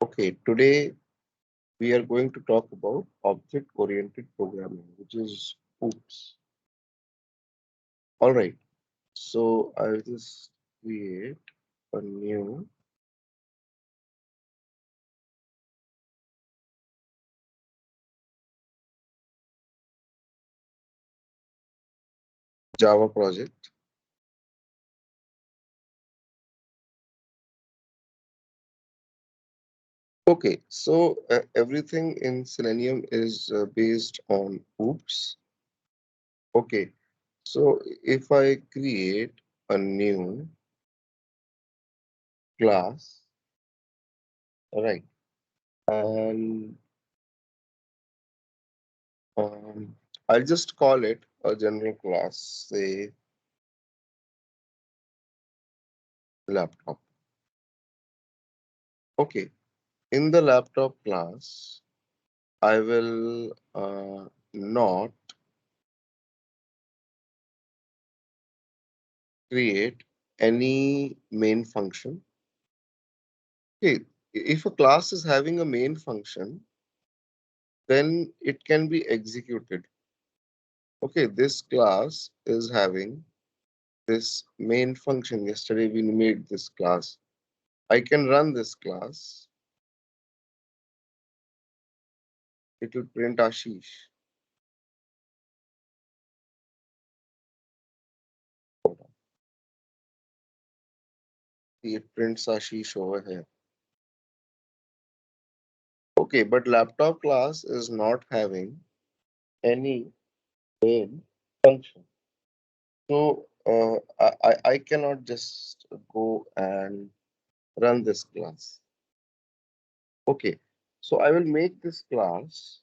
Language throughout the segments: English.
Okay, today we are going to talk about object-oriented programming, which is OOPS. All right, so I'll just create a new Java project. Okay, so everything in Selenium is based on OOPS. Okay, so if I create a new class, all right, and I'll just call it a general class, say laptop. Okay, in the laptop class, I will not create any main function. Okay, if a class is having a main function, then it can be executed. Okay, this class is having this main function. Yesterday we made this class. I can run this class. It will print Ashish. See, it prints Ashish over here. Okay, but laptop class is not having any main function. So I cannot just go and run this class. Okay, so I will make this class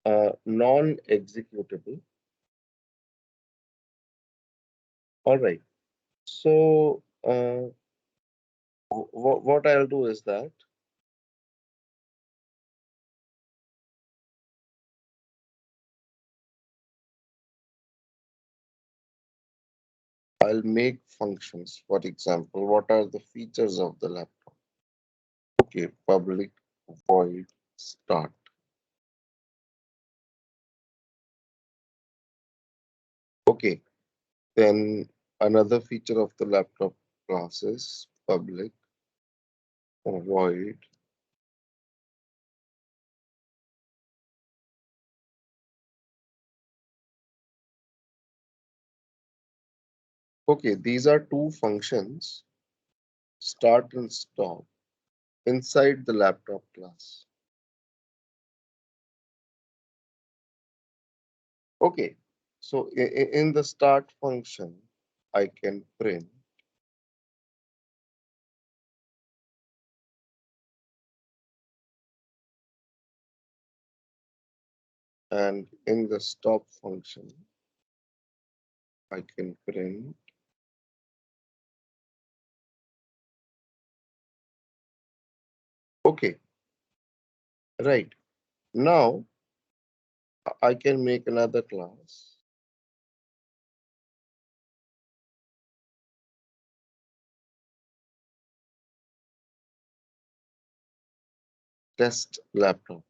non-executable. All right. So what I'll do is that I'll make functions. For example, what are the features of the laptop? Okay, public void start. Okay, then another feature of the laptop class is public void. Okay, these are two functions, start and stop, inside the laptop class. Okay, so in the start function, I can print and in the stop function, I can print. Okay, right. Now I can make another class. Test laptop.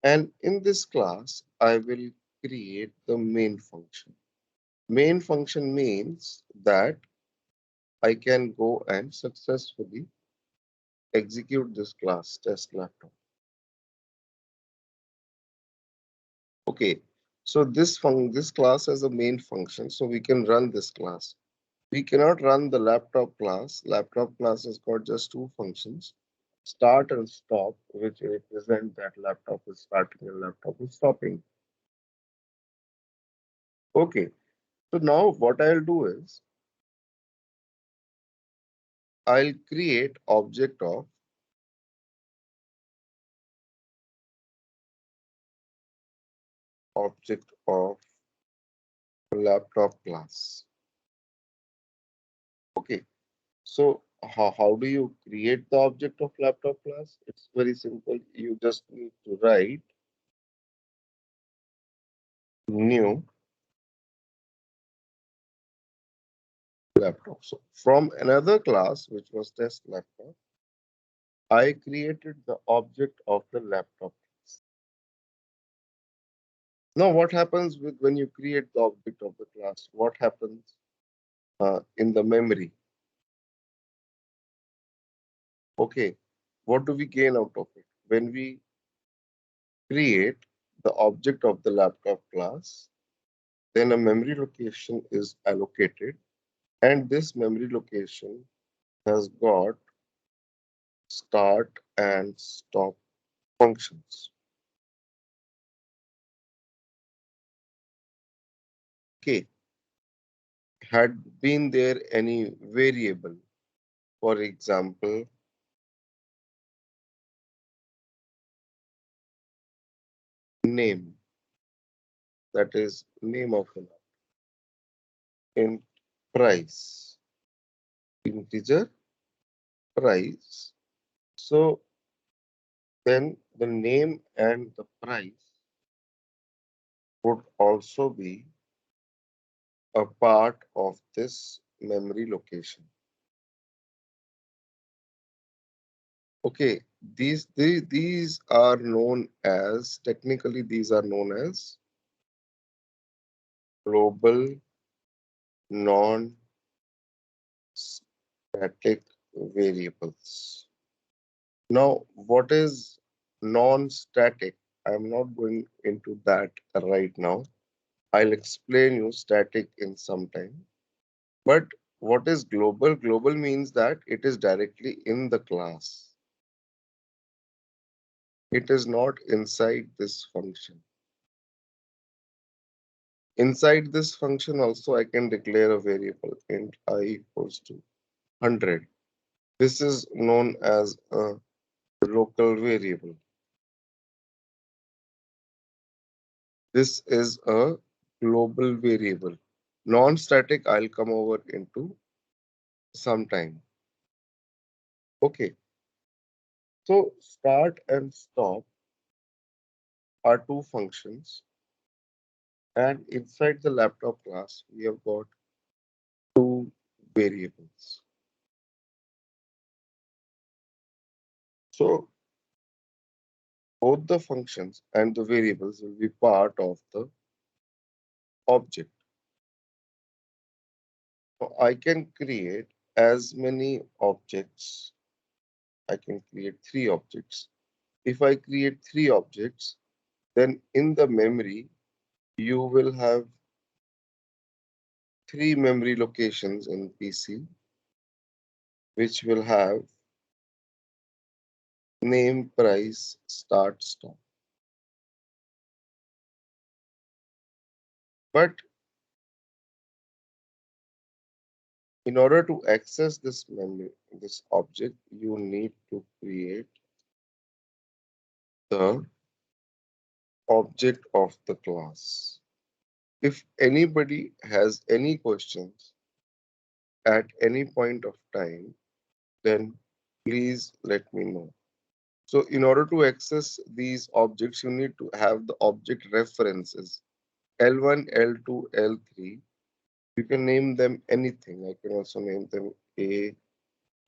And in this class, I will create the main function. Main function means that I can go and successfully execute this class test laptop. Okay, so this class has a main function, so we can run this class. We cannot run the laptop class. Laptop class has got just two functions, start and stop, which represent that laptop is starting and laptop is stopping. Okay, so now what I'll do is I'll create object of laptop class. Okay, so how do you create the object of laptop class? It's very simple. You just need to write new laptop. So from another class, which was test laptop, I created the object of the laptop. Now, what happens with when you create the object of the class? What happens in the memory? Okay, what do we gain out of it? When we create the object of the laptop class, then a memory location is allocated, and this memory location has got start and stop functions. Okay, had been there any variable, for example, name, that is name of an int price, integer price. So then the name and the price would also be a part of this memory location. Okay, these are known as, technically these are known as global non-static variables. Now, what is non-static? I'm not going into that right now. I'll explain you static in some time. But what is global? Global means that it is directly in the class. It is not inside this function. Inside this function also I can declare a variable int I equals to 100. This is known as a local variable. This is a global variable. Non-static I'll come over into some time. Okay, so start and stop are two functions, and inside the laptop class we have got two variables. So both the functions and the variables will be part of the object. So I can create as many objects. I can create three objects. If I create three objects, then in the memory, you will have three memory locations in PC, which will have name, price, start, stop. But in order to access this memory, this object, you need to create the object of the class. If anybody has any questions at any point of time, then please let me know. So in order to access these objects, you need to have the object references L1, L2, L3. You can name them anything. I can also name them A,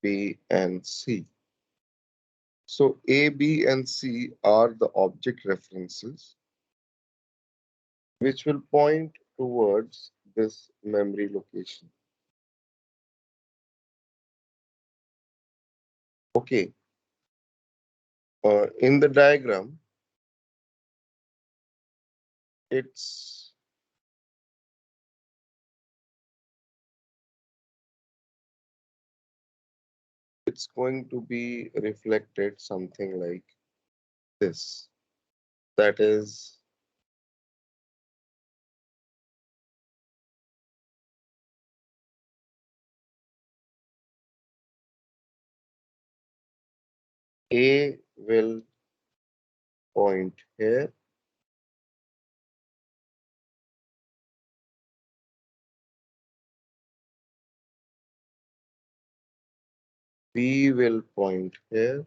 B, and C. So A, B, and C are the object references which will point towards this memory location. Okay, in the diagram, it's it's going to be reflected something like this. That is A will point here, B will point here,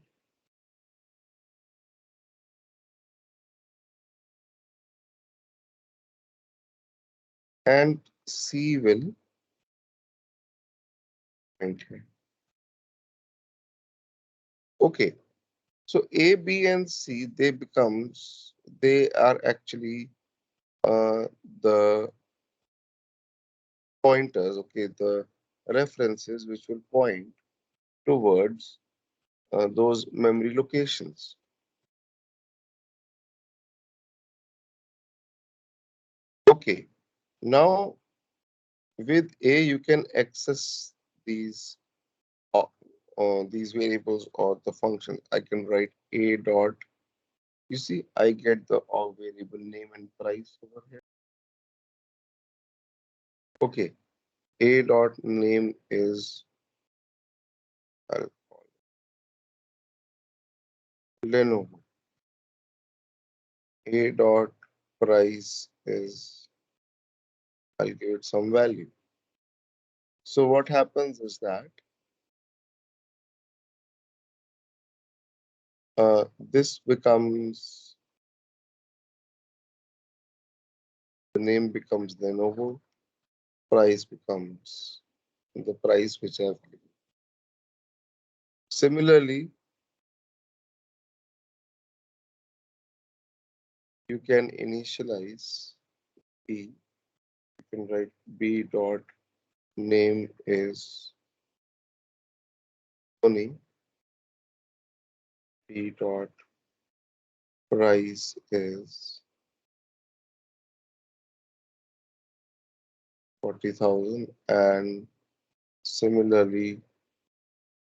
and C will point here. Okay, So A, B, and C, they are actually the pointers, okay, the references which will point towards those memory locations. Okay, now with A, you can access these uh, these variables or the function. I can write A dot. You see, I get the all variable name and price over here. Okay, A dot name is I'll call it Lenovo. A dot price is I'll give it some value. So what happens is that this becomes the name becomes Lenovo, price becomes the price which I've given. Similarly, you can initialize B. You can write B dot name is Tony. B dot price is 40,000, and similarly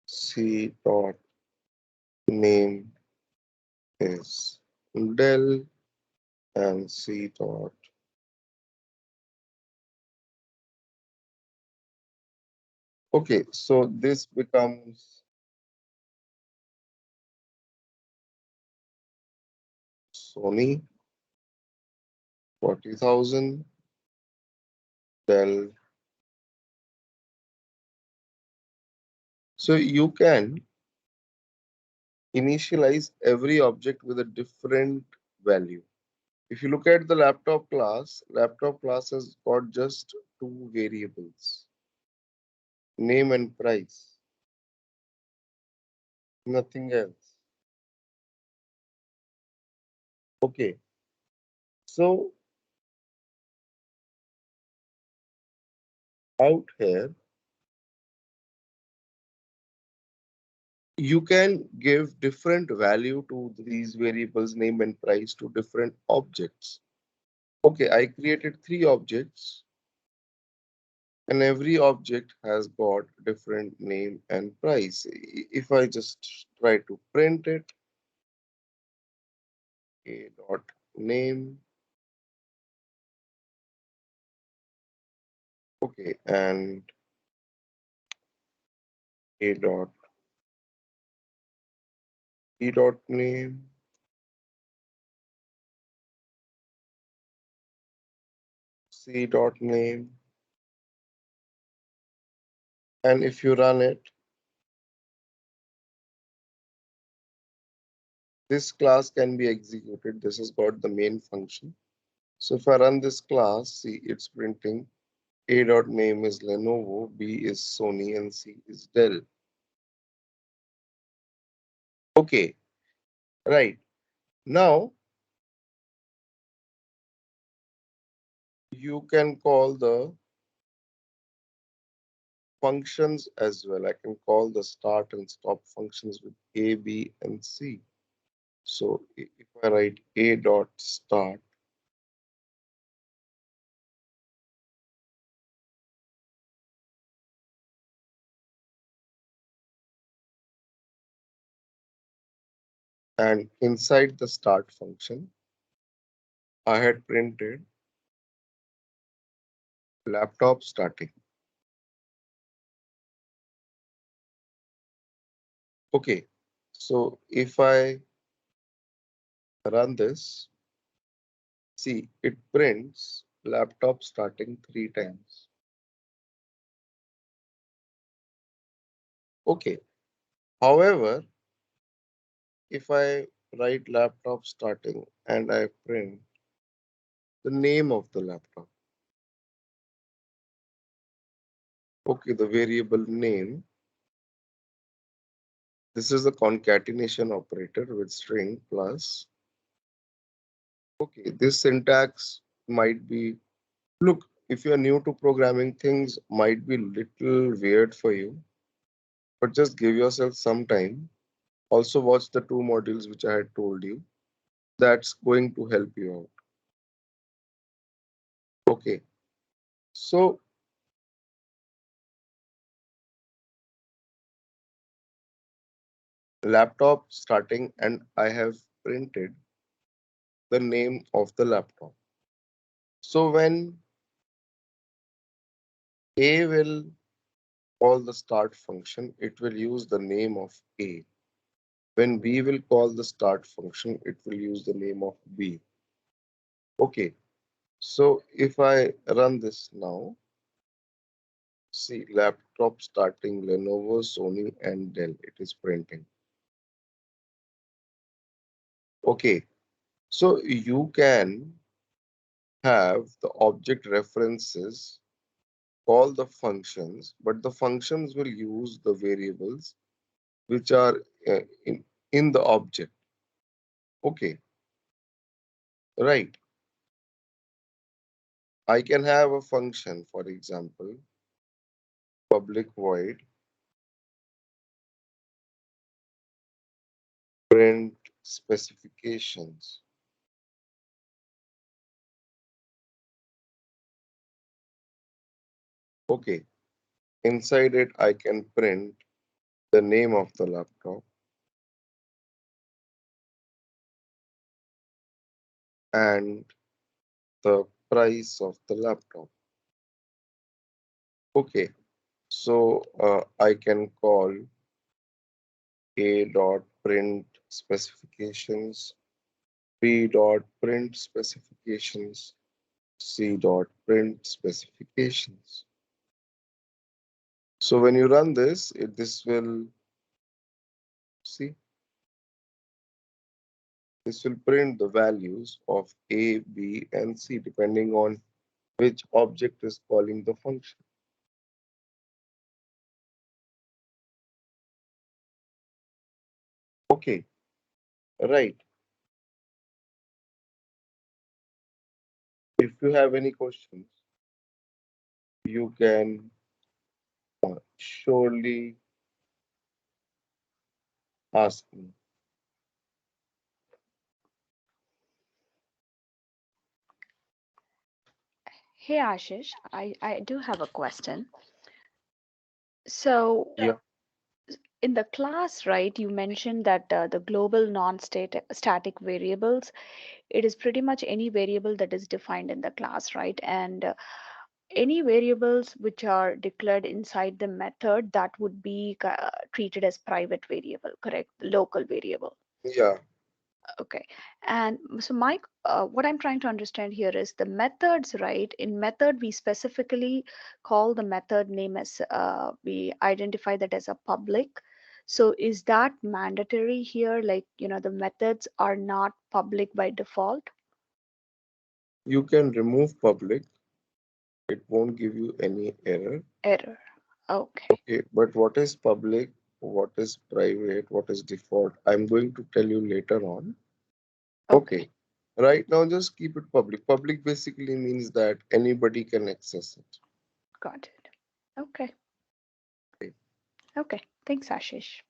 C dot name is Dell, and C dot. Okay, so this becomes Sony 40,000, Dell. So you can initialize every object with a different value. If you look at the laptop class has got just two variables, name and price, nothing else. Okay, so out here, you can give different value to these variables, name and price, to different objects. Okay, I created three objects, and every object has got different name and price. If I just try to print it, a dot name, okay, and a dot e dot name, c dot name, and if you run it, this class can be executed. This has got the main function. So if I run this class, see, it's printing a dot name is Lenovo, B is Sony, and C is Dell. Okay, right. Now you can call the functions as well. I can call the start and stop functions with A, B, and C. So if I write A dot start, and inside the start function, I had printed laptop starting. Okay, so if I run this, see, it prints laptop starting 3 times. Okay, however, if I write laptop starting and I print the name of the laptop, okay, the variable name, This is the concatenation operator with string plus. Okay, this syntax might be, look, if you are new to programming, things might be little weird for you, but just give yourself some time. Also watch the two modules which I had told you. That's going to help you out. Okay, so laptop starting, and I have printed the name of the laptop. So when A will call the start function, it will use the name of A. When B will call the start function, it will use the name of B. Okay, so if I run this now, see laptop starting Lenovo, Sony, and Dell, it is printing. Okay, so you can have the object references call the functions, but the functions will use the variables which are uh, in, in the object. Okay, right. I can have a function, for example, public void print specifications. Okay, inside it, I can print the name of the laptop and the price of the laptop. Okay, so I can call a dot print specifications, b dot print specifications, c dot print specifications. So when you run this, this will see, this will print the values of a, b, and c depending on which object is calling the function. Okay, right. If you have any questions, you can surely ask me. Hey Ashish, I do have a question. So Yeah, in the class, right, you mentioned that the global non-static variables, it is pretty much any variable that is defined in the class, right? And any variables which are declared inside the method that would be treated as private variable, correct? Local variable. yeah. Okay. And so Mike, what I'm trying to understand here is the methods, right? In method, we specifically call the method name as, we identify that as a public. So is that mandatory here? Like, the methods are not public by default? You can remove public, it won't give you any error. Error. Okay. Okay, but what is public, what is private, what is default? I'm going to tell you later on. Okay. Okay, right now just keep it public. Public basically means that anybody can access it. Got it. Okay. Okay. Okay. Thanks, Ashish.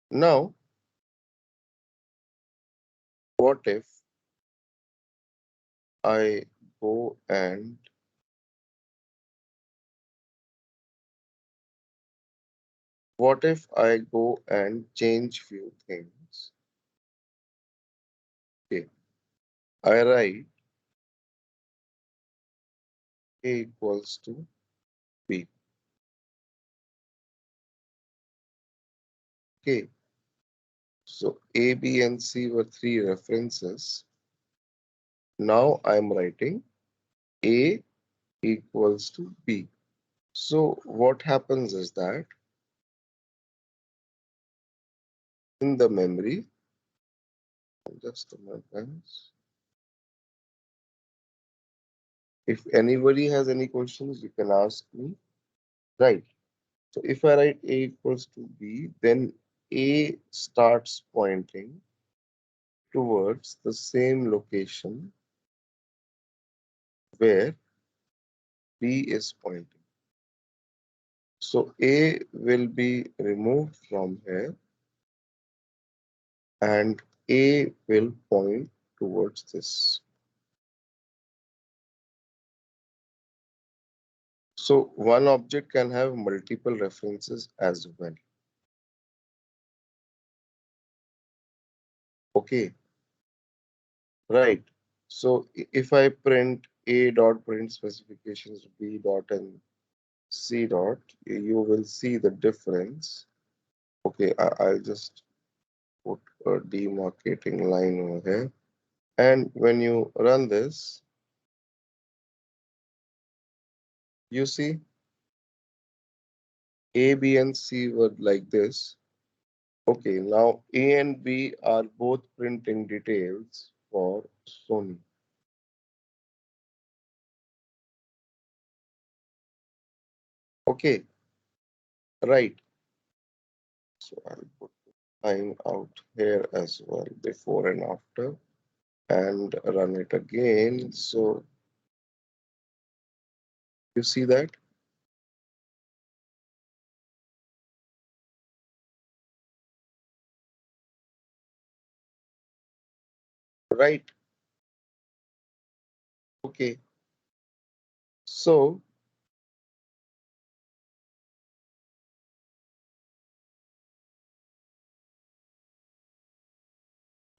Now, what if I go and change few things? Okay, I write A equals to B. Okay, so A, B, and C were three references. Now I'm writing A equals to B. So what happens is that in the memory, just a minute, guys. If anybody has any questions, you can ask me. Right. So if I write A equals to B, then A starts pointing towards the same location where B is pointing. So A will be removed from here and A will point towards this. So one object can have multiple references as well. Okay, right. So if I print A dot print specifications B dot and C dot, you will see the difference. Okay, I'll just put a demarcating line over here. And when you run this, you see A, B, and C were like this. Okay, now A and B are both printing details for Sony. Okay, right. So I'll put time out here as well, before and after, and run it again. So you see that? Right. Okay. So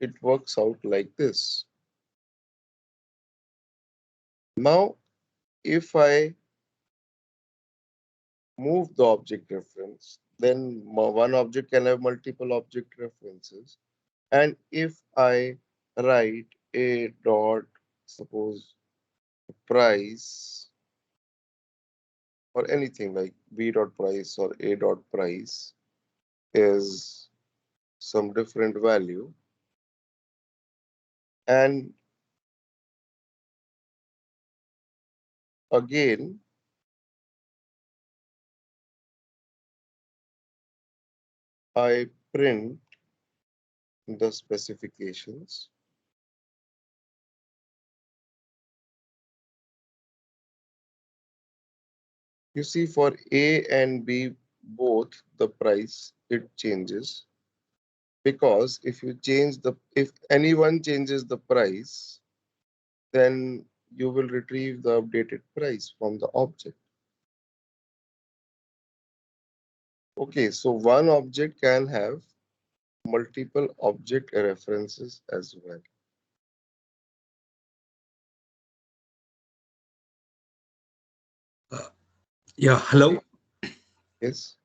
it works out like this. Now, if I move the object reference, then one object can have multiple object references. And if I write a dot, suppose price, or anything like b dot price or a dot price is some different value, and again I print the specifications. You see, for A and B, both the price it changes, because if anyone changes the price, then you will retrieve the updated price from the object. Okay, so one object can have multiple object references as well. Uh, yeah, Okay. hello. Yes.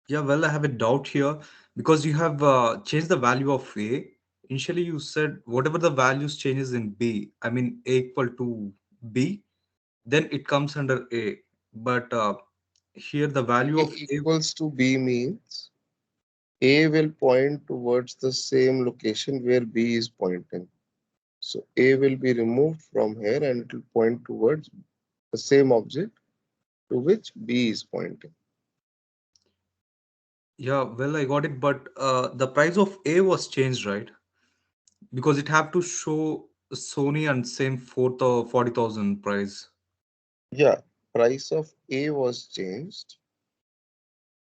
Yeah, well, I have a doubt here because you have changed the value of A. Initially, you said whatever the values changes in B, I mean A equal to B, then it comes under A. But here the value A of A, equals to B means A will point towards the same location where B is pointing. So A will be removed from here and it will point towards the same object to which B is pointing. yeah, well, I got it. But the price of A was changed, right? Because it have to show Sony and same for the 40,000 price. Yeah, price of A was changed.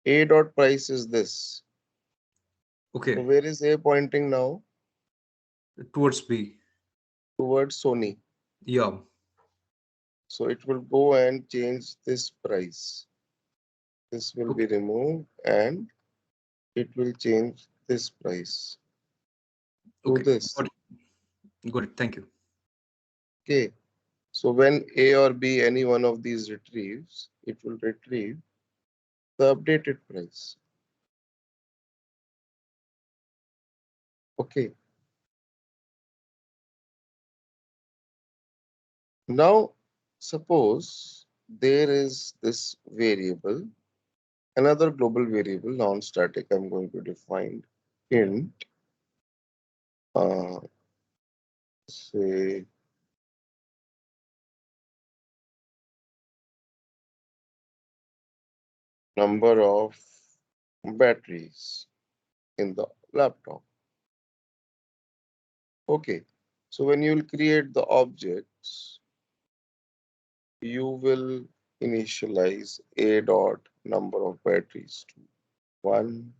A dot price is this. So Okay, where is A pointing now? towards B. Towards Sony. Yeah. So it will go and change this price. This will be Okay. removed and it will change this price to Okay. this. Got it. Got it. Thank you. Okay. So when A or B, any one of these retrieves, it will retrieve the updated price. Okay. Now, suppose there is this variable, another global variable, non-static, I'm going to define int, uh, say number of batteries in the laptop. Okay, so when you will create the objects, you will initialize a dot number of batteries to 1,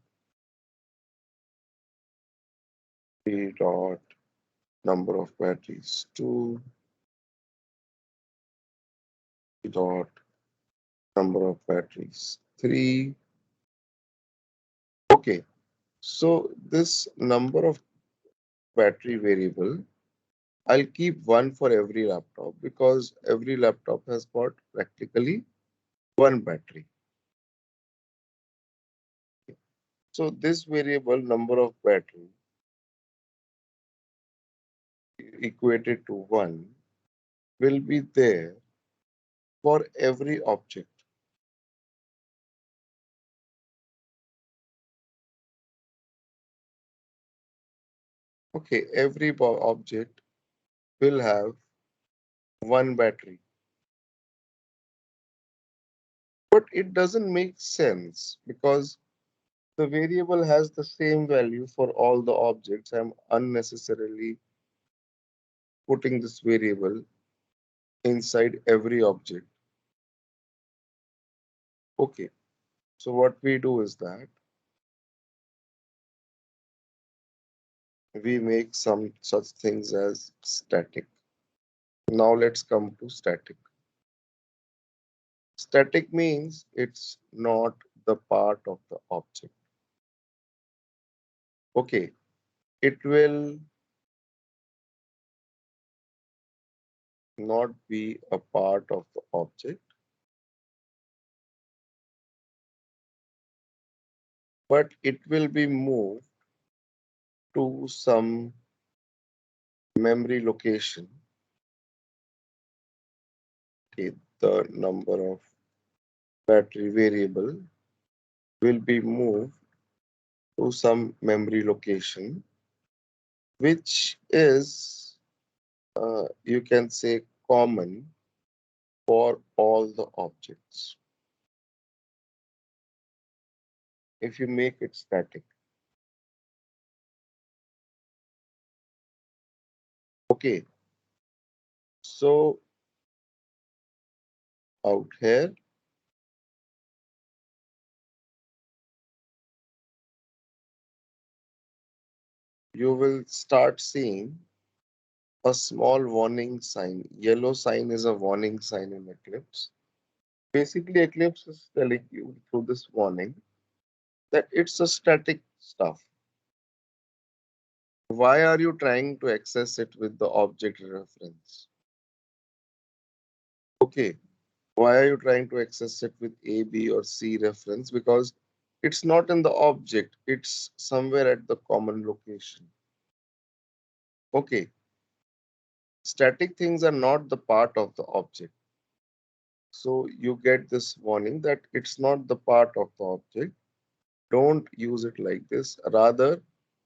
b dot number of batteries 2, b dot number of batteries 3. Okay, so this number of battery variable, I'll keep one for every laptop because every laptop has got practically one battery. So this variable number of battery equated to 1 will be there for every object. Okay, every object will have one battery. But it doesn't make sense because the variable has the same value for all the objects. I'm unnecessarily putting this variable inside every object. Okay, so what we do is that we make some such things as static. Now let's come to static. Static means it's not the part of the object. Okay, it will not be a part of the object, but it will be moved to some memory location. Okay, the number of battery variable will be moved to some memory location, which is, you can say, common for all the objects. If you make it static. Okay, so out here, you will start seeing a small warning sign. Yellow sign is a warning sign in Eclipse. Basically, Eclipse is telling you through this warning that it's a static stuff. Why are you trying to access it with the object reference? Okay, why are you trying to access it with A, B, or C reference? Because it's not in the object, it's somewhere at the common location. Okay, static things are not the part of the object. So you get this warning that it's not the part of the object. Don't use it like this. Rather,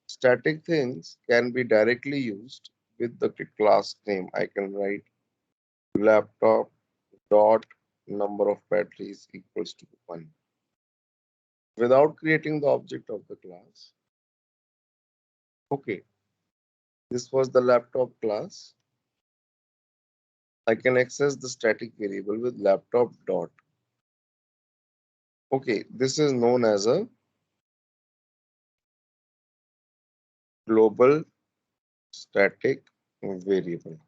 static things can be directly used with the class name. I can write laptop dot number of batteries equals to 1 without creating the object of the class. Okay, this was the laptop class. I can access the static variable with laptop dot. Okay, this is known as a global static variable.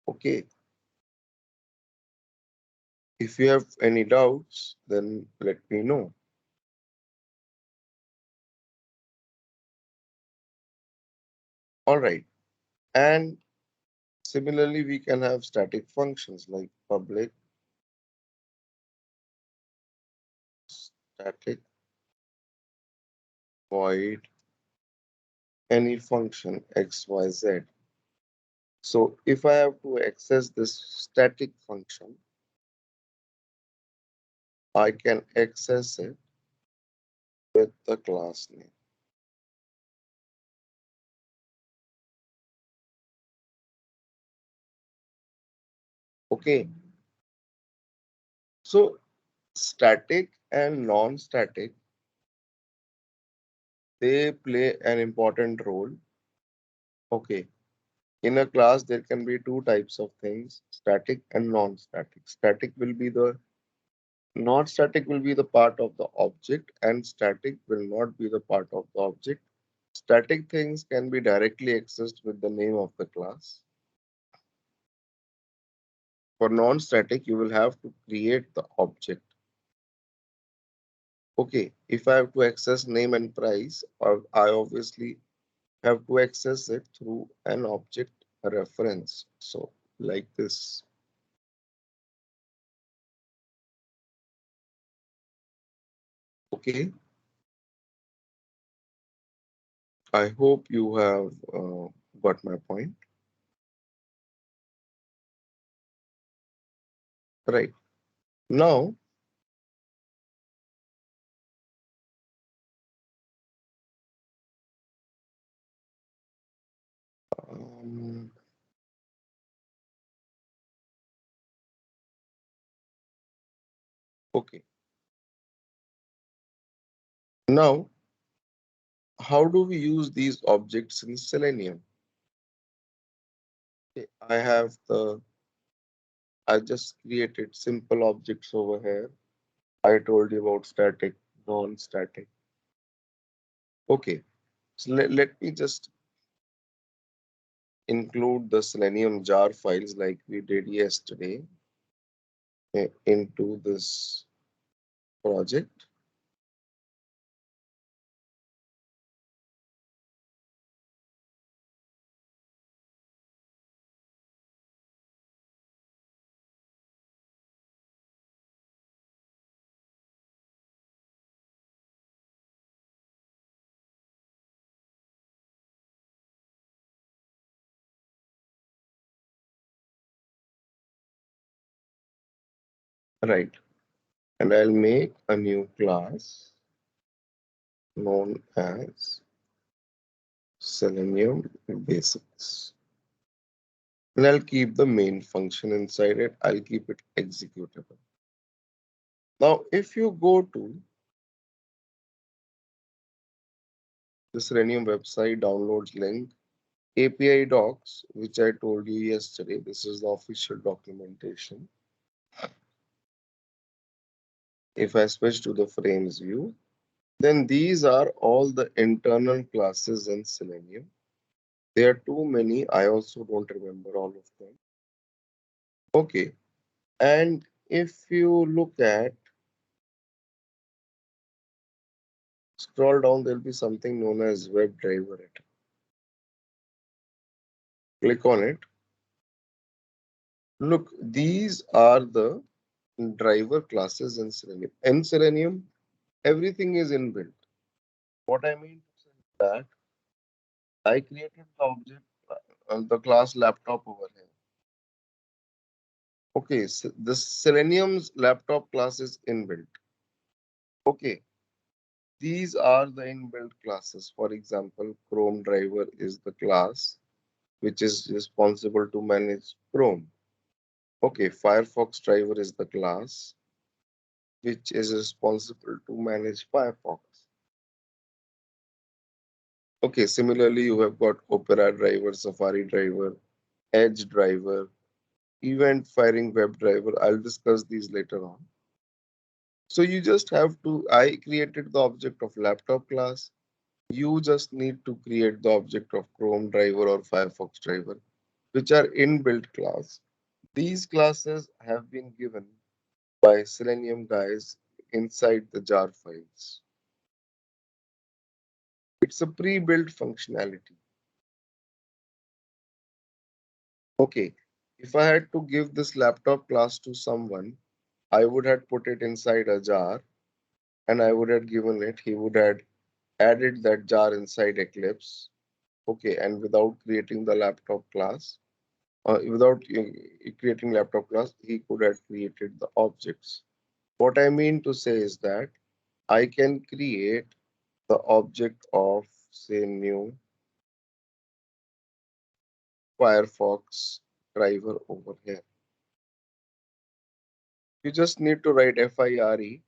Okay, if you have any doubts, then let me know. All right, and similarly, we can have static functions like public static void any function xyz. So if I have to access this static function, I can access it with the class name. Okay, So static and non-static, they play an important role. Okay. In a class, there can be two types of things, static and non-static. Non-static will be the part of the object, and static will not be the part of the object. Static things can be directly accessed with the name of the class. For non-static, you will have to create the object. Okay, if I have to access name and price, or I obviously have to access it through an object reference. So like this. Okay, I hope you have got my point. Right. Now, um, okay. Now, how do we use these objects in Selenium? Okay, I just created simple objects over here. I told you about static, non-static. Okay, so let me just include the Selenium jar files like we did yesterday into this project. Right. And I'll make a new class known as Selenium Basics. And I'll keep the main function inside it. I'll keep it executable. Now, if you go to the Selenium website downloads link, API docs, which I told you yesterday, this is the official documentation. If I switch to the frames view, then these are all the internal classes in Selenium. There are too many. I also don't remember all of them. Okay. And if you look at, scroll down, there'll be something known as WebDriver. Click on it. Look, these are the driver classes in Selenium. In Selenium, everything is inbuilt. What I mean to say is that I created the object, the class laptop over here. Okay, so the Selenium's laptop class is inbuilt. Okay, these are the inbuilt classes. For example, Chrome driver is the class which is responsible to manage Chrome. Okay, Firefox driver is the class which is responsible to manage Firefox. Okay, similarly, you have got Opera driver, Safari driver, Edge driver, event firing web driver. I'll discuss these later on. So you just have to, I created the object of laptop class. You just need to create the object of Chrome driver or Firefox driver, which are inbuilt class. These classes have been given by Selenium guys inside the jar files. It's a pre-built functionality. Okay, if I had to give this laptop class to someone, I would have put it inside a jar and I would have given it, he would have added that jar inside Eclipse. Okay, and without creating the laptop class, without creating laptop class, he could have created the objects. What I mean to say is that I can create the object of, say, new Firefox driver over here. You just need to write FIRE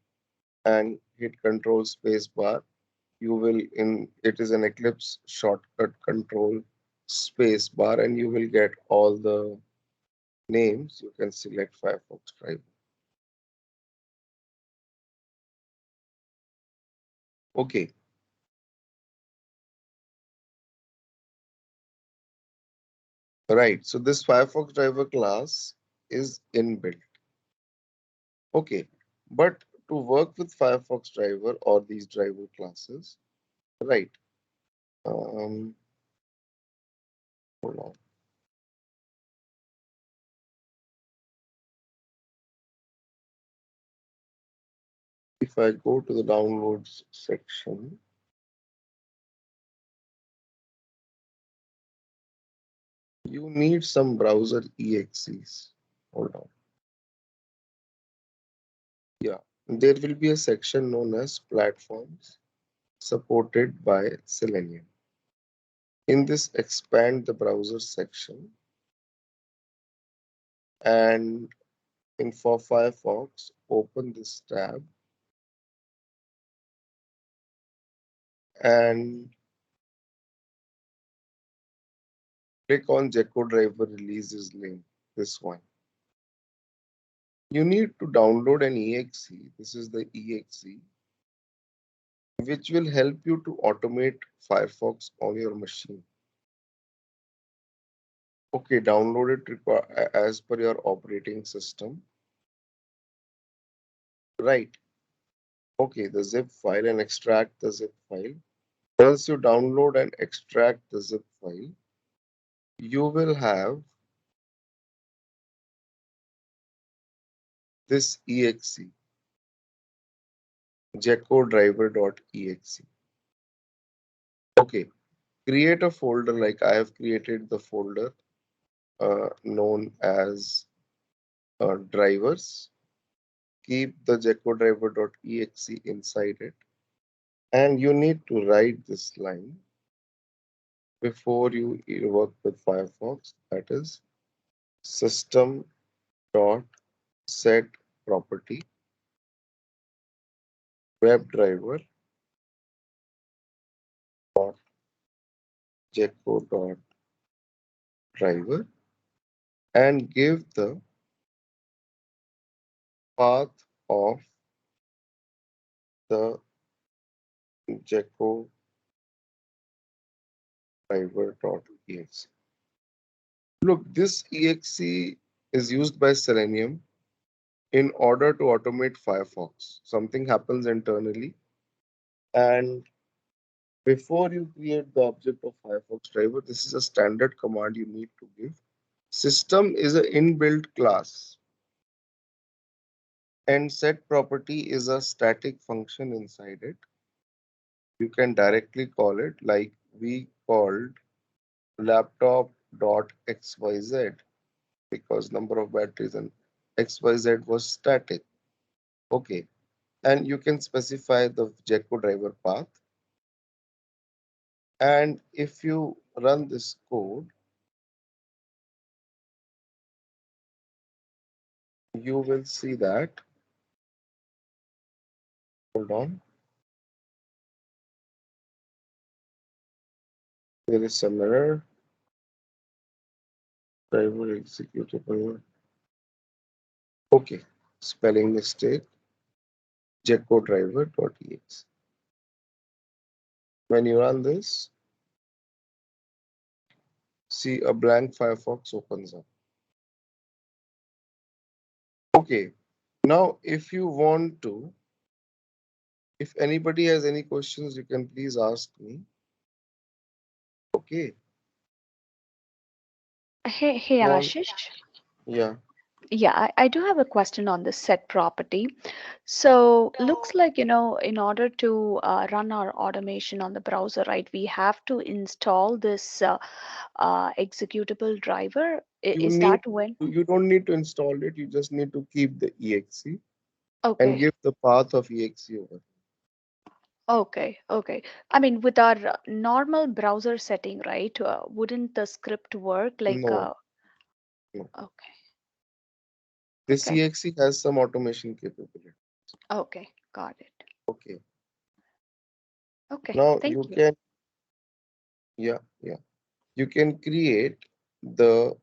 and hit control space bar. You will in it is an Eclipse shortcut, control space bar, and you will get all the names. You can select Firefox driver. Okay, right. So this Firefox driver class is inbuilt. Okay, but to work with Firefox driver or these driver classes, right? Um, Hold on. If I go to the downloads section, you need some browser exes. Hold on. Yeah, there will be a section known as platforms supported by Selenium. In this, expand the browser section, and in for Firefox, open this tab and click on Gecko driver releases link. This one. You need to download an exe. This is the exe, which will help you to automate Firefox on your machine. Okay, download it as per your operating system. Right. Okay, the zip file, and extract the zip file. Once you download and extract the zip file, you will have this exe, geckodriver.exe. Okay, create a folder like I have created the folder known as drivers. Keep the geckodriver.exe inside it, and you need to write this line before you work with Firefox. That is system dot set property webdriver dot gecko dot driver, and give the path of the gecko driver.exe. Look, this exe is used by Selenium in order to automate Firefox. Something happens internally, and before you create the object of Firefox driver, this is a standard command you need to give. System is an inbuilt class, and set property is a static function inside it. You can directly call it like we called laptop.xyz because number of batteries and xyz was static. Okay, and you can specify the Gecko driver path. And if you run this code, you will see that, hold on, there is some error, driver executable. Okay, spelling mistake, Gecko driver.exe. When you run this, see a blank Firefox opens up. Okay, now if you want to, if anybody has any questions, you can please ask me. Okay, Hey, want, Ashish. yeah, Yeah, I do have a question on the set property. So looks like, in order to run our automation on the browser, right, we have to install this executable driver. you Is need that when? you don't need to install it, you just need to keep the exe and Okay, give the path of exe over. okay. I mean, with our normal browser setting, right, wouldn't the script work like, No, no. okay, This Okay. exe has some automation capability. Okay. Got it. Okay. Okay. Now Thank you you. can, yeah, yeah. You can create the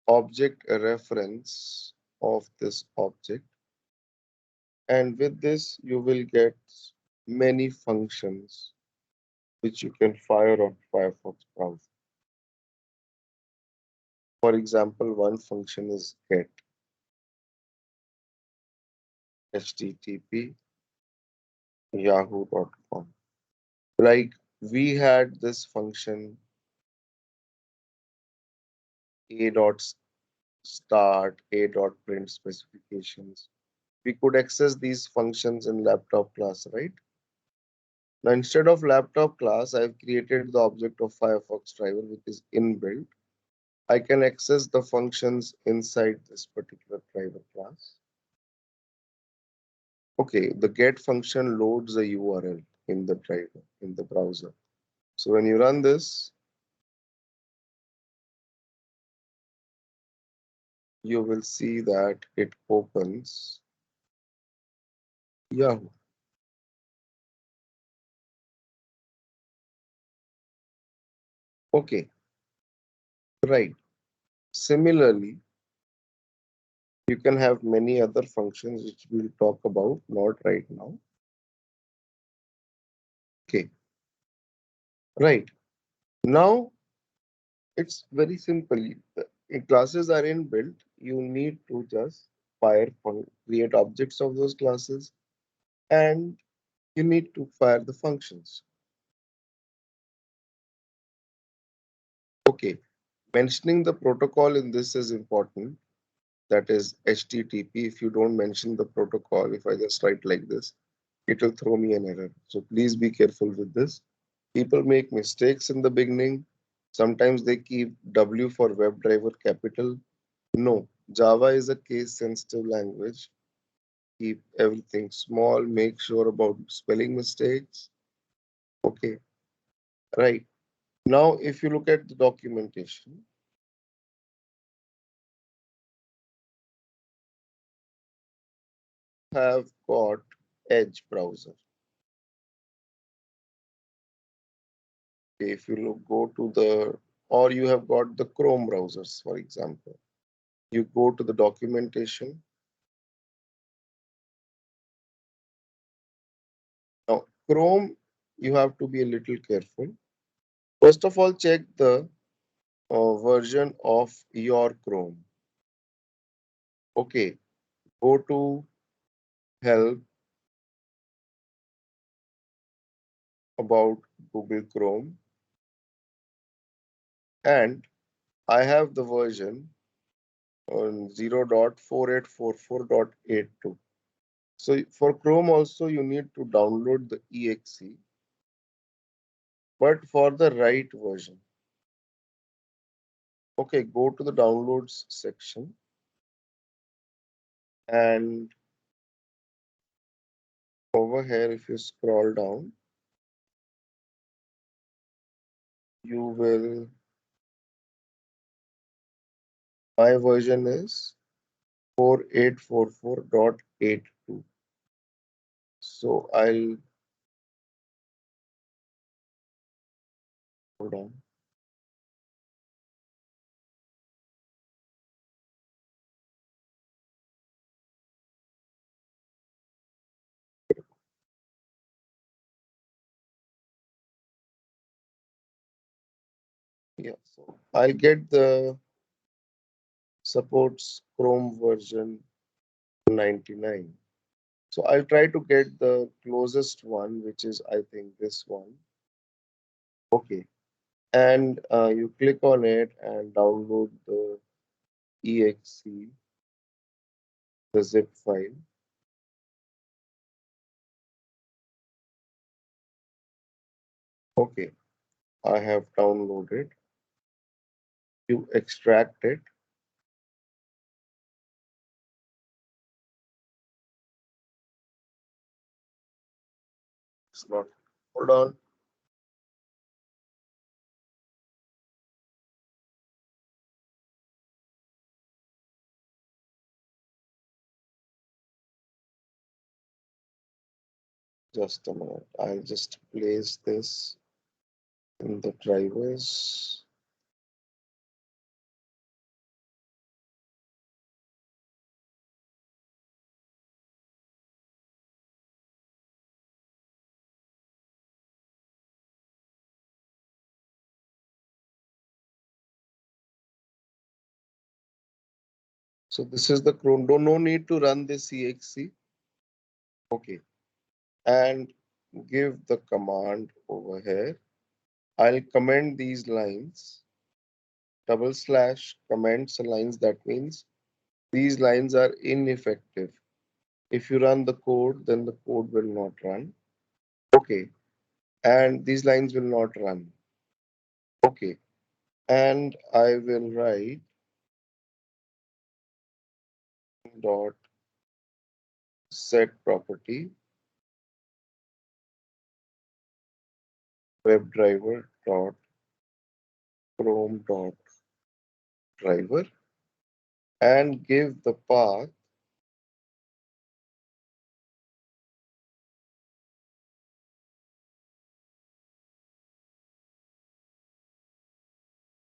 object reference of this object, and with this you will get many functions which you can fire on Firefox browser. For example, one function is get http yahoo.com. Like we had this function a dot start, a dot print specifications. We could access these functions in laptop class, right? Now instead of laptop class, I've created the object of Firefox driver, which is inbuilt. I can access the functions inside this particular driver class. Okay, the get function loads a URL in the driver, in the browser. So when you run this, you will see that it opens Yahoo. Okay, right. Similarly, you can have many other functions which we'll talk about, not right now. Okay, right. Now it's very simple. Classes are inbuilt. You need to just create objects of those classes, and you need to fire the functions. Okay, mentioning the protocol in this is important. That is HTTP. If you don't mention the protocol, if I just write like this, it will throw me an error. So please be careful with this. People make mistakes in the beginning. Sometimes they keep W for WebDriver capital. No, Java is a case sensitive language. Keep everything small. Make sure about spelling mistakes. Okay, right. Now, if you look at the documentation, have got Edge browser. Okay, if you look, go to the, or you have got the Chrome browsers, for example. You go to the documentation. Now, Chrome, you have to be a little careful. First of all, check the version of your Chrome. Okay, go to help about Google Chrome, and I have the version on 0.4844.82. So for Chrome also you need to download the exe, but for the right version. Okay, go to the downloads section, and over here if you scroll down, you will, my version is 4844.82. So I'll, hold on. Yeah, so I'll get the supports Chrome version 99. So I'll try to get the closest one, which is I think this one. Okay, and you click on it and download the exe, the zip file. Okay, I have downloaded. You extract it. It's not. Hold on. Just a minute. I'll just place this in the drivers. So this is the cron. No need to run this exe. Okay. And give the command over here. I'll comment these lines. Double slash comments lines. That means these lines are ineffective. If you run the code, then the code will not run. Okay. And these lines will not run. Okay. And I will write dot set property webdriver dot chrome dot driver and give the path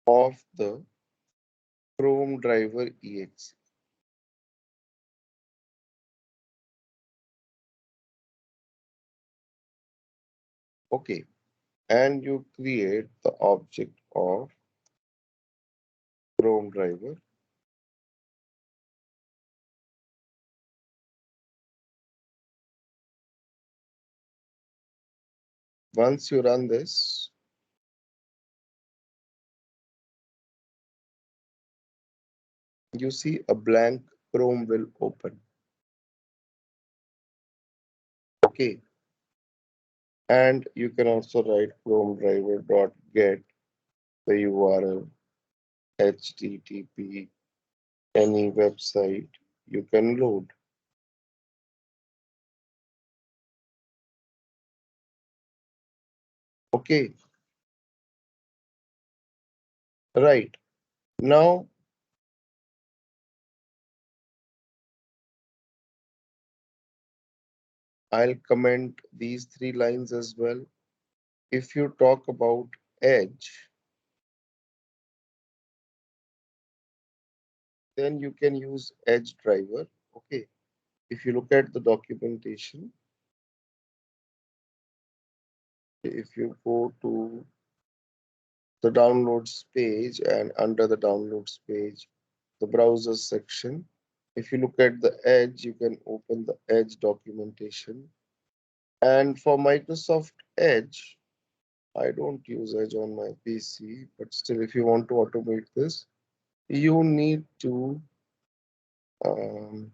of the chrome driver exe. Okay. And you create the object of chrome driver. Once you run this, you see a blank chrome will open. Okay. And you can also write chrome driver dot get the URL http any website you can load. Okay, right. Now I'll comment these three lines as well. If you talk about edge, then you can use edge driver. Okay, if you look at the documentation, if you go to the downloads page and under the downloads page, the browser section, if you look at the edge, you can open the edge documentation. And for Microsoft Edge, I don't use Edge on my PC, but still, if you want to automate this, you need to um,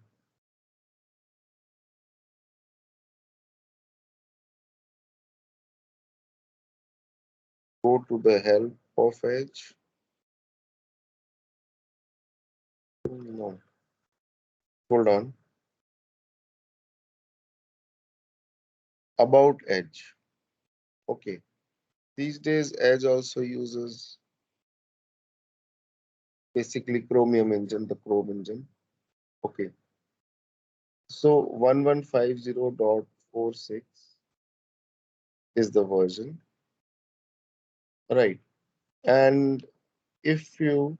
go to the help of Edge. No, hold on. About Edge. Okay. These days, Edge also uses basically Chromium engine, the Chrome engine. Okay. So 1150.46 is the version, right? And if you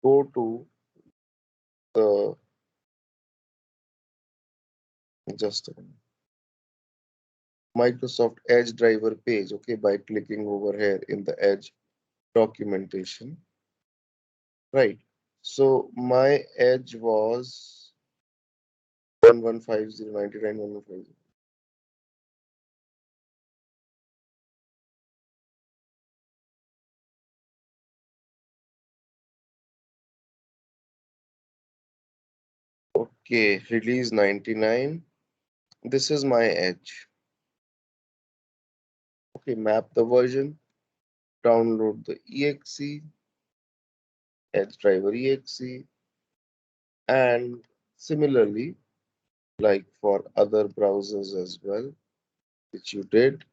go to the just a minute, Microsoft Edge driver page, okay, by clicking over here in the Edge documentation, right? So my Edge was 1150.99.1150. Okay, release 99. This is my Edge. Okay, map the version, download the exe, Edge driver exe, and similarly, like for other browsers as well, which you did.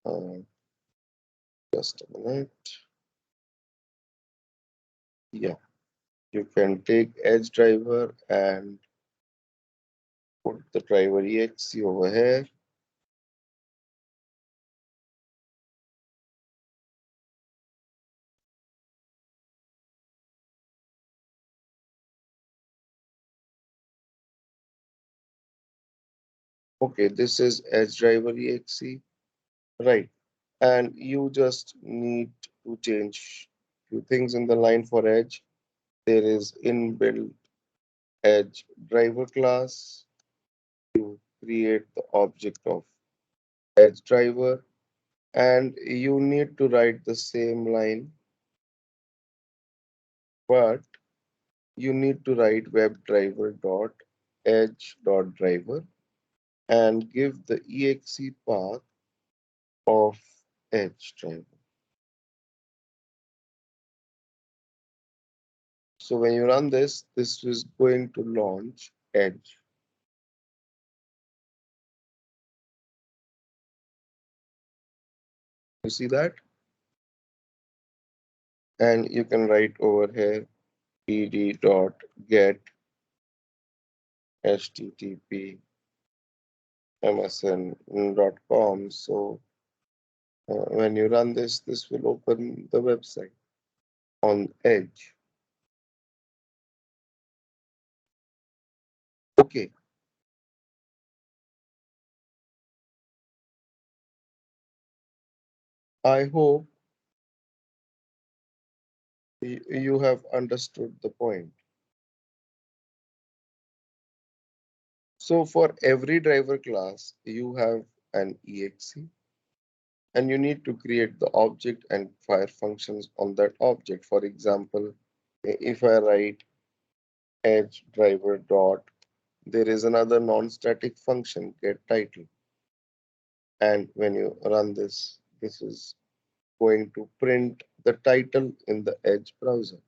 Uh, just a minute. Yeah, you can take Edge driver and put the driver exe over here. Okay, this is edge driver exe, right? And you just need to change few things in the line for edge. There is inbuilt edge driver class. You create the object of edge driver, and you need to write the same line, but you need to write webdriver dot edge dot driver and give the exe path of edge driver. So when you run this, this is going to launch edge. You see that? And you can write over here pd.get http msn.com. So when you run this, this will open the website on edge. Okay, I hope you have understood the point. So for every driver class, you have an exe, and you need to create the object and fire functions on that object. For example, if I write edge driver dot, there is another non-static function get title. And when you run this, this is going to print the title in the Edge browser.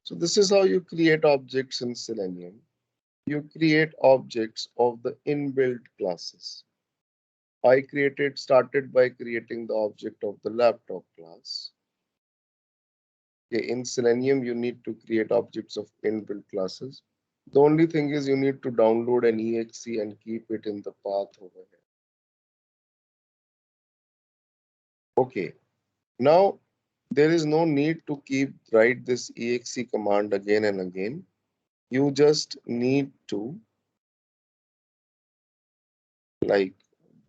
So this is how you create objects in Selenium. You create objects of the inbuilt classes. Started by creating the object of the laptop class. Okay, in Selenium, you need to create objects of inbuilt classes. The only thing is you need to download an exe and keep it in the path over here. Okay, now there is no need to write this exe command again and again. You just need to like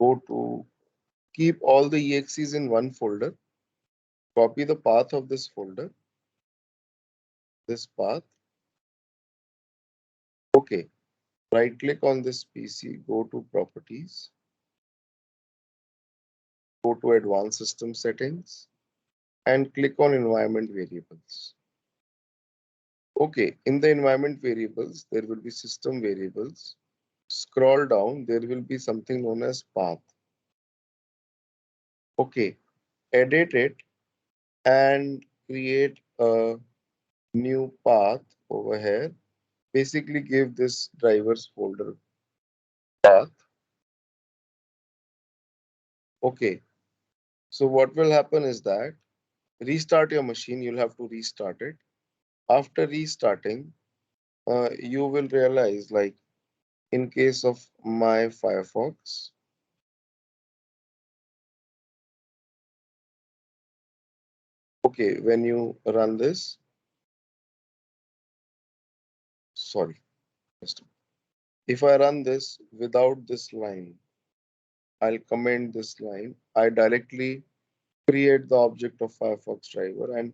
go to keep all the exes in one folder, copy the path of this folder, this path. Okay, right click on this PC, go to properties, go to advanced system settings, and click on environment variables. Okay, in the environment variables, there will be system variables. Scroll down, there will be something known as path. Okay, edit it and create a new path over here. Basically give this drivers folder path. Okay, so what will happen is that restart your machine, you'll have to restart it. After restarting, you will realize, like in case of my Firefox, okay, when you run this, sorry, if I run this without this line, I'll comment this line. I directly create the object of Firefox driver, and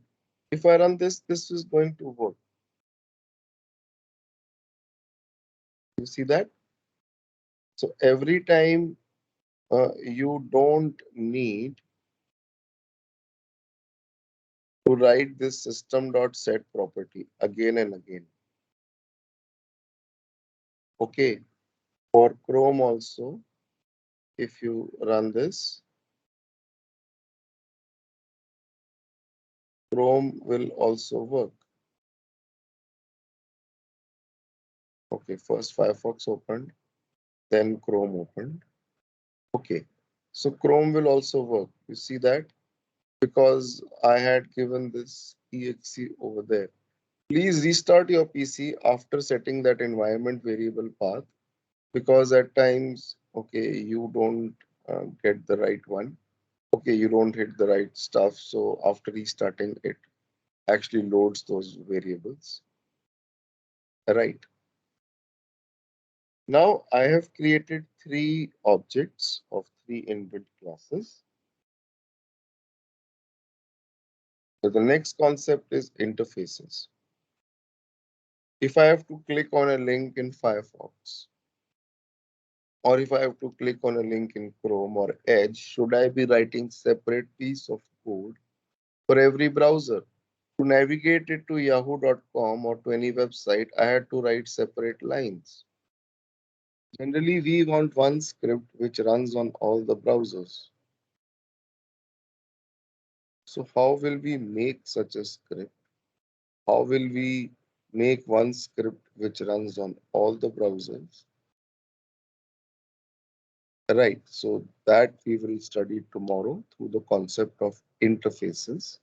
if I run this, this is going to work. You see that? So every time you don't need to write this system.set property again and again. Okay, for Chrome also, if you run this, Chrome will also work. Okay, first Firefox opened, then Chrome opened. Okay, so Chrome will also work. You see that? Because I had given this exe over there. Please restart your PC after setting that environment variable path, because at times, okay, you don't get the right one. Okay, you don't hit the right stuff. So after restarting, it actually loads those variables. Right. Now I have created three objects of three inbuilt classes. So the next concept is interfaces. If I have to click on a link in Firefox, or if I have to click on a link in Chrome or Edge, should I be writing separate piece of code for every browser? To navigate it to yahoo.com or to any website, I had to write separate lines. Generally, we want one script which runs on all the browsers. So how will we make such a script? How will we make one script which runs on all the browsers? Right, so that we will study tomorrow through the concept of interfaces.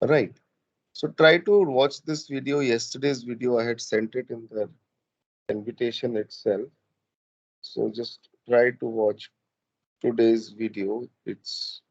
Right, so try to watch this video. Yesterday's video, I had sent it in the invitation itself. So just try to watch today's video. It's